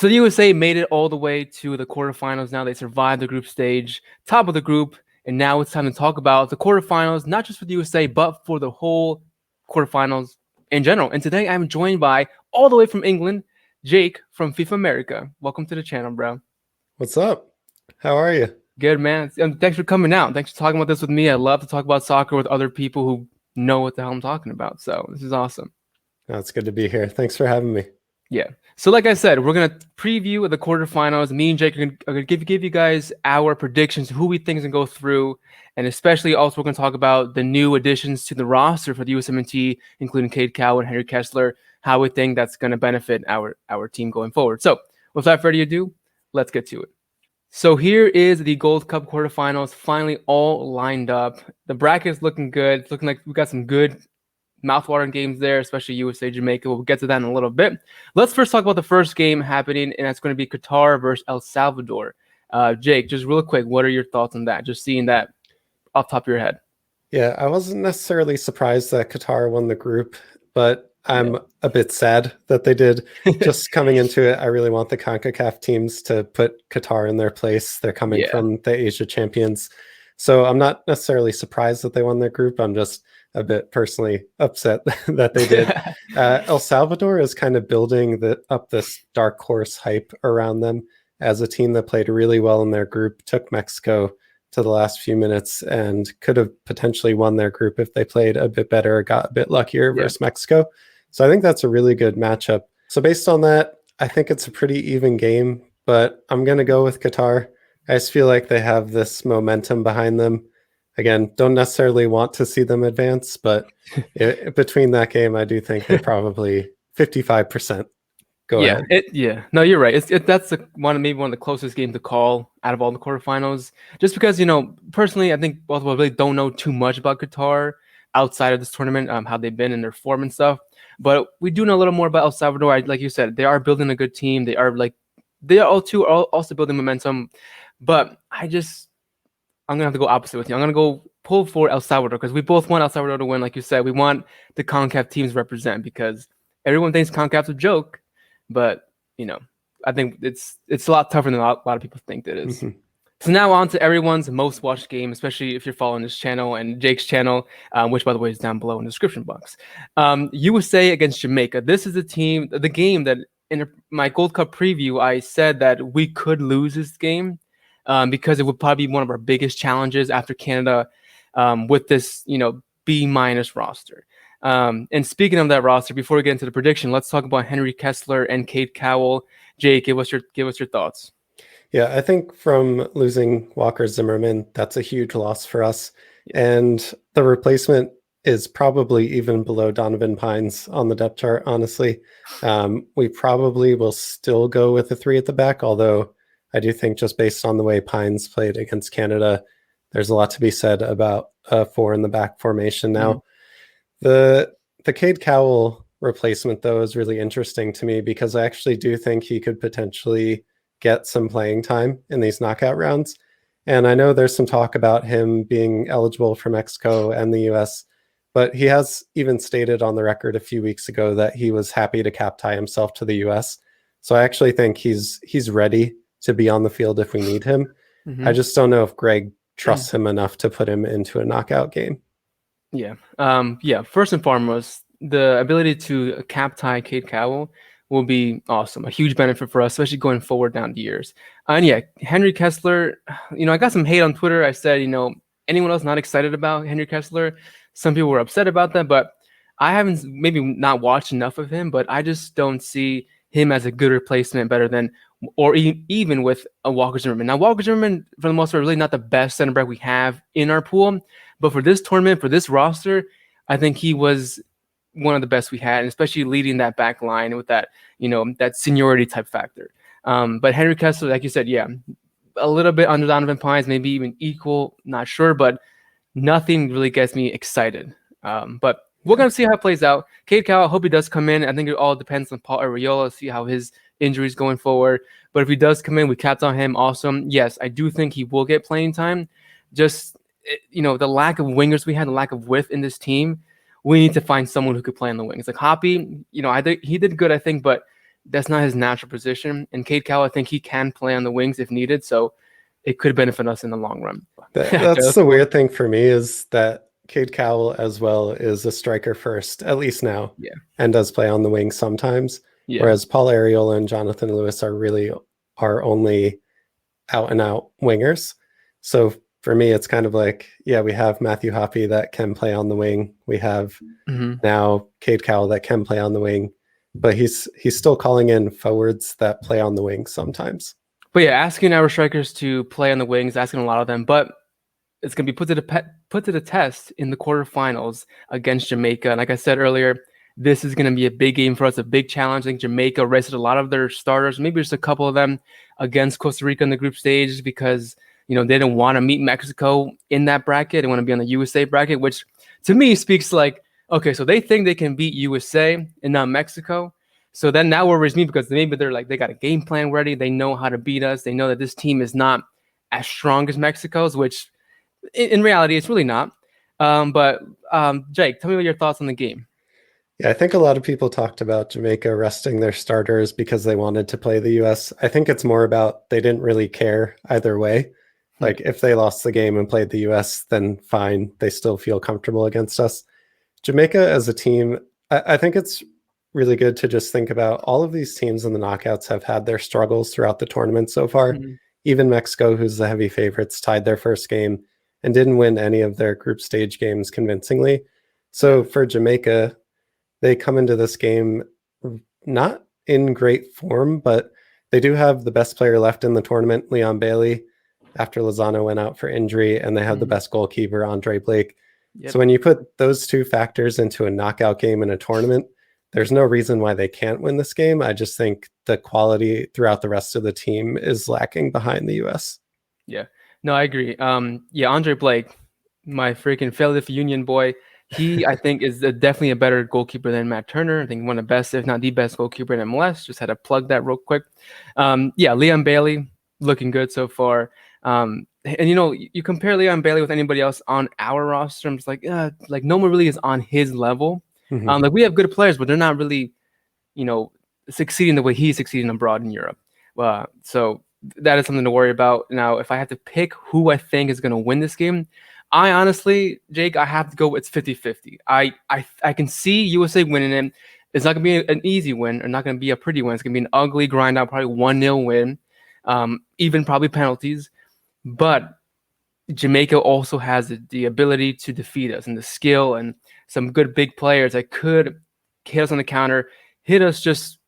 So the USA made it all the way to the quarterfinals. Now they survived the group stage, top of the group, and now it's time to talk about the quarterfinals, not just for the USA, but for the whole quarterfinals in general. And today I'm joined by, all the way from England, Jake from FIFAmerica. Welcome to the channel, bro. What's up? How are you? Good, man. Thanks for coming out. Thanks for talking about this with me. I love to talk about soccer with other people who know what the hell I'm talking about. So this is awesome. Oh, it's good to be here. Thanks for having me. Yeah. So like I said, we're going to preview the quarterfinals. Me and Jake are going to give you guys our predictions, who we think is going to go through, and especially also we're going to talk about the new additions to the roster for the USMNT, including Cade Cowell and Henry Kessler, how we think that's going to benefit our team going forward. So without further ado, let's get to it. So here is the Gold Cup quarterfinals, finally all lined up. The bracket's looking good. It's looking like we got some good mouthwatering games there, especially USA, Jamaica. We'll get to that in a little bit. Let's first talk about the first game happening, and that's going to be Qatar versus El Salvador. Jake, just real quick, what are your thoughts on that? Just seeing that off the top of your head. Yeah, I wasn't necessarily surprised that Qatar won the group, but I'm a bit sad that they did. Just coming into it, I really want the CONCACAF teams to put Qatar in their place. They're coming from the Asia champions. So I'm not necessarily surprised that they won their group. I'm just a bit personally upset that they did. El Salvador is kind of building up this dark horse hype around them as a team that played really well in their group, took Mexico to the last few minutes, and could have potentially won their group if they played a bit better or got a bit luckier versus Mexico. So I think that's a really good matchup. So based on that, I think it's a pretty even game, but I'm going to go with Qatar. I just feel like they have this momentum behind them. Again, don't necessarily want to see them advance, but between that game, I do think they probably 55%. Go ahead. No, you're right. That's maybe one of the closest games to call out of all the quarterfinals. Just because, personally, I think both of us really don't know too much about Qatar outside of this tournament, how they've been in their form and stuff. But we do know a little more about El Salvador. Like you said, they are building a good team. They are also building momentum. But I'm gonna have to go opposite with you. I'm gonna go pull for El Salvador because we both want El Salvador to win. Like you said, we want the CONCACAF teams represent because everyone thinks CONCACAF's a joke, but I think it's a lot tougher than a lot of people think it is. Mm-hmm. So now on to everyone's most watched game, especially if you're following this channel and Jake's channel, which by the way is down below in the description box. USA against Jamaica. This is the game that in my Gold Cup preview I said that we could lose this game. Because it would probably be one of our biggest challenges after Canada with this, B- roster. And speaking of that roster, before we get into the prediction, let's talk about Henry Kessler and Cade Cowell. Jake, give us your thoughts. Yeah, I think from losing Walker Zimmerman, that's a huge loss for us. And the replacement is probably even below Donovan Pines on the depth chart, honestly. We probably will still go with the three at the back, although I do think just based on the way Pines played against Canada, there's a lot to be said about a four in the back formation now. Mm-hmm. The Cade Cowell replacement, though, is really interesting to me because I actually do think he could potentially get some playing time in these knockout rounds. And I know there's some talk about him being eligible for Mexico and the US, but he has even stated on the record a few weeks ago that he was happy to cap tie himself to the US. So I actually think he's ready to be on the field if we need him. Mm-hmm. I just don't know if Greg trusts him enough to put him into a knockout game. Yeah. First and foremost, the ability to cap tie Cade Cowell will be awesome. A huge benefit for us, especially going forward down the years. And Henry Kessler, I got some hate on Twitter. I said, anyone else not excited about Henry Kessler? Some people were upset about that, but I haven't maybe not watched enough of him, but I just don't see him as a good replacement better than or even with a Walker Zimmerman. Now, Walker Zimmerman, for the most part, really not the best center back we have in our pool. But for this tournament, for this roster, I think he was one of the best we had, and especially leading that back line with that, that seniority type factor. But Henry Kessler, like you said, a little bit under Donovan Pines, maybe even equal, not sure, but nothing really gets me excited. But we're going to see how it plays out. Cade Cowell, I hope he does come in. I think it all depends on Paul Arriola, see how his injuries going forward. But if he does come in, we capped on him. Awesome. Yes, I do think he will get playing time. Just, the lack of wingers we had, the lack of width in this team, we need to find someone who could play on the wings. Like Hoppy, he did good, I think, but That's not his natural position. And Cade Cowell, I think he can play on the wings if needed. So it could benefit us in the long run. Okay, That's let's the go. weird thing for me is that Cade Cowell as well is a striker first, at least now, Yeah. and does play on the wing sometimes. Yeah. Whereas Paul Arriola and Jonathan Lewis are really our only out and out wingers. So for me, it's kind of like, yeah, we have Matthew Hoppe that can play on the wing. We have Mm-hmm. now Cade Cowell that can play on the wing, but he's still calling in forwards that play on the wing sometimes. But yeah, asking our strikers to play on the wings, asking a lot of them, but it's going to be put to the test in the quarterfinals against Jamaica. And like I said earlier, this is going to be a big game for us, a big challenge. I think Jamaica rested a lot of their starters, maybe just a couple of them against Costa Rica in the group stage because they didn't want to meet Mexico in that bracket. They want to be on the USA bracket, which to me speaks like, okay, so they think they can beat USA and not Mexico. So then that worries me because maybe they're like they got a game plan ready. They know how to beat us. They know that this team is not as strong as Mexico's, which in reality, it's really not. But Jake, tell me what your thoughts on the game. Yeah, I think a lot of people talked about Jamaica resting their starters because they wanted to play the US. I think it's more about they didn't really care either way. Yeah. Like if they lost the game and played the US, then fine, they still feel comfortable against us. Jamaica as a team, I think it's really good to just think about all of these teams in the knockouts have had their struggles throughout the tournament so far. Mhm. Even Mexico, who's the heavy favorites, tied their first game and didn't win any of their group stage games convincingly. So Yeah. for Jamaica, they come into this game not in great form, but they do have the best player left in the tournament, Leon Bailey, after Lozano went out for injury, and they have the Mhm. best goalkeeper, Andre Blake. So Yep. when you put those two factors into a knockout game in a tournament, there's no reason why they can't win this game. I just think the quality throughout the rest of the team is lacking behind the US. Yeah. No, I agree. Yeah, Andre Blake, my freaking Philadelphia Union boy, he I think is definitely a better goalkeeper than Matt Turner. I think one of the best, if not the best, goalkeeper in MLS. Just had to plug that real quick. Yeah, Leon Bailey looking good so far. And you compare Leon Bailey with anybody else on our roster, I'm just like no one really is on his level. Mhm. Like we have good players, but they're not really you know, succeeding the way he's succeeding abroad in Europe. So that is something to worry about. Now, if I have to pick who I think is going to win this game, I honestly, Jake, I have to go. It's 50-50. I can see USA winning it. It's not going to be an easy win or not going to be a pretty win. It's going to be an ugly grind out, probably 1-0 win, even probably penalties. But Jamaica also has the ability to defeat us and the skill and some good big players that could hit us on the counter, hit us just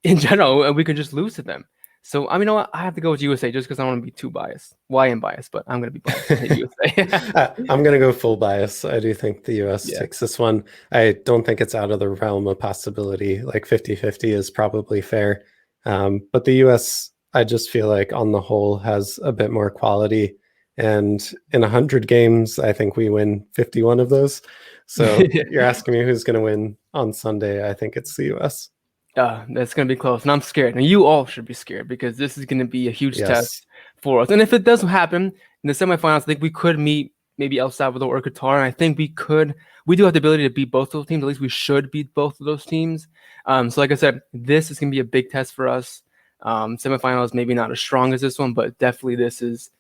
in general, and we could just lose to them. So I mean, you know what? I have to go with USA just because I don't want to be too biased. Well, I am biased, but I'm going to be biased and hit USA. I'm going to go full bias. I do think the US Yeah. takes this one. I don't think it's out of the realm of possibility. Like 50-50 is probably fair. But the US, I just feel like on the whole has a bit more quality. And in 100 games, I think we win 51 of those. So you're asking me who's going to win on Sunday. I think it's the US. That's going to be close. And I'm scared. And you all should be scared because this is going to be a huge Yes. test for us. And if it does happen in the semifinals, I think we could meet maybe El Salvador or Qatar. And I think we do have the ability to beat both those teams. At least we should beat both of those teams. So like I said, this is going to be a big test for us. Semifinals, maybe not as strong as this one, but definitely this is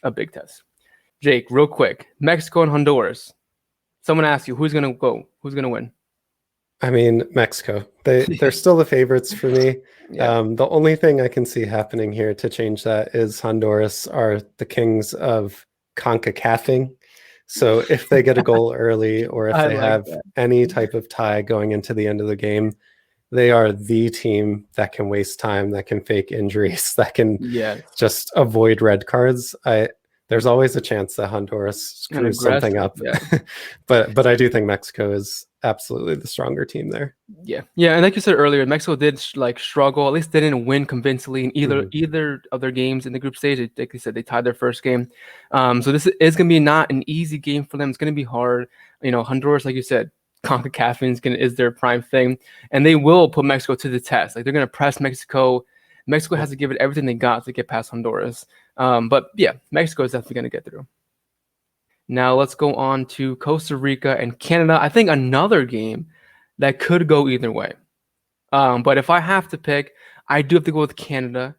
a big test. Jake, real quick, Mexico and Honduras. Someone asked you who's going to go, who's going to win. I mean, Mexico. They're still the favorites for me. Yeah. The only thing I can see happening here to change that is Honduras are the kings of CONCACAFing. So if they get a goal early or if I they like have that. any type of tie going into the end of the game, they are the team that can waste time, that can fake injuries, that can Yes. just avoid red cards. There's always a chance that Honduras And screws something aggressive. up. Yeah. But I do think Mexico is absolutely the stronger team there. Yeah. Yeah. And like you said earlier, Mexico did struggle. At least they didn't win convincingly in Mhm. either of their games in the group stage. Like you said, they tied their first game. So this is gonna be not an easy game for them. It's gonna be hard. Honduras, like you said, CONCACAF is their prime thing, and they will put Mexico to the test. Like they're gonna press Mexico. Mexico has to give it everything they got to get past Honduras. But yeah, Mexico is definitely gonna get through. Now let's go on to Costa Rica and Canada. I think another game that could go either way. But if I have to pick, I do have to go with Canada.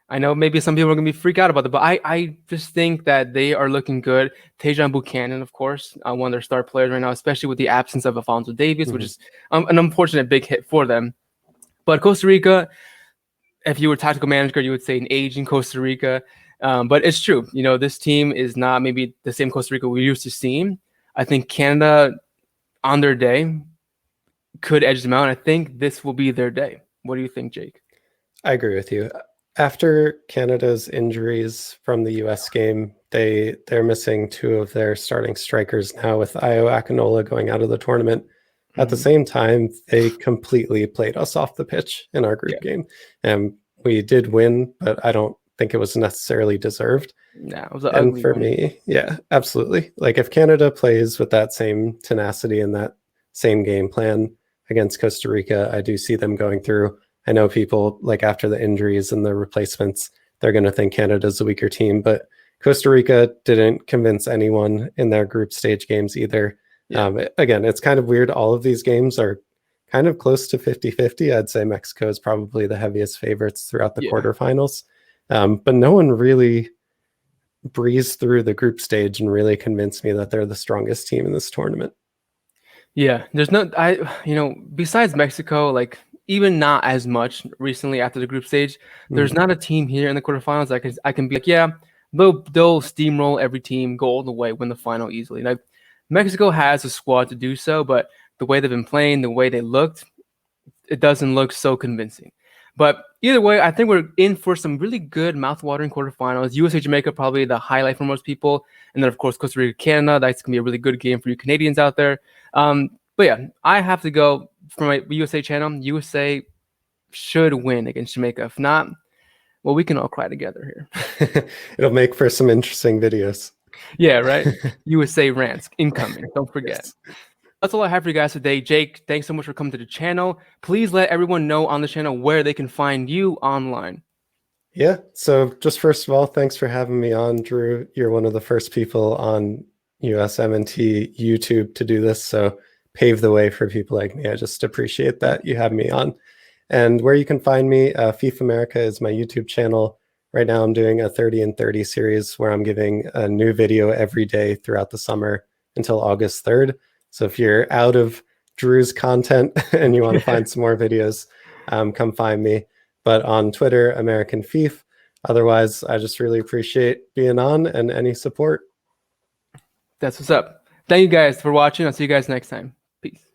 I know maybe some people are gonna be freak out about it, but I just think that they are looking good. Tejan Buchanan, of course, one of their star players right now, especially with the absence of Alfonso Davies, which Mhm. is an unfortunate big hit for them. But Costa Rica, if you were a tactical manager, you would say an aging Costa Rica. But it's true. This team is not maybe the same Costa Rica we used to seeing. I think Canada on their day could edge them out. And I think this will be their day. What do you think, Jake? I agree with you. After Canada's injuries from the US game, they're missing two of their starting strikers now with Io Akinola going out of the tournament. At the Mhm. same time, they completely played us off the pitch in our group Yeah. game. And we did win, but I don't think it was necessarily deserved. Nah, it was an And ugly for one. me, yeah, absolutely. Like if Canada plays with that same tenacity and that same game plan against Costa Rica, I do see them going through. I know people like after the injuries and the replacements, they're going to think Canada's a weaker team, but Costa Rica didn't convince anyone in their group stage games either. Yeah. Again, it's kind of weird. All of these games are kind of close to 50-50. I'd say Mexico is probably the heaviest favorites throughout the Yeah. quarterfinals. But no one really breezed through the group stage and really convinced me that they're the strongest team in this tournament. Yeah. There's no, besides Mexico, like even not as much recently after the group stage, there's Mm. not a team here in the quarterfinals I can be like, yeah, they'll steamroll every team, go all the way, win the final easily. Like Mexico has a squad to do so, but the way they've been playing, the way they looked, it doesn't look so convincing. But either way, I think we're in for some really good mouthwatering quarterfinals. USA Jamaica probably the highlight for most people, and then of course Costa Rica Canada. That's gonna be a really good game for you Canadians out there. But yeah, I have to go for my USA channel. USA should win against Jamaica. If not, well, we can all cry together here. It'll make for some interesting videos. Yeah, right. USA rants incoming. Don't forget. Yes. That's all I have for you guys today. Jake, thanks so much for coming to the channel. Please let everyone know on the channel where they can find you online. Yeah. So just first of all, thanks for having me on, Drew. You're one of the first people on USMNT YouTube to do this. So pave the way for people like me. I just appreciate that you have me on. And where you can find me, FIFAmerica is my YouTube channel. Right now I'm doing a 30 and 30 series where I'm giving a new video every day throughout the summer until August 3rd. So if you're out of Drew's content and you want to find some more videos, come find me. But on Twitter, American Fief. Otherwise, I just really appreciate being on and any support. That's what's up. Thank you guys for watching. I'll see you guys next time. Peace.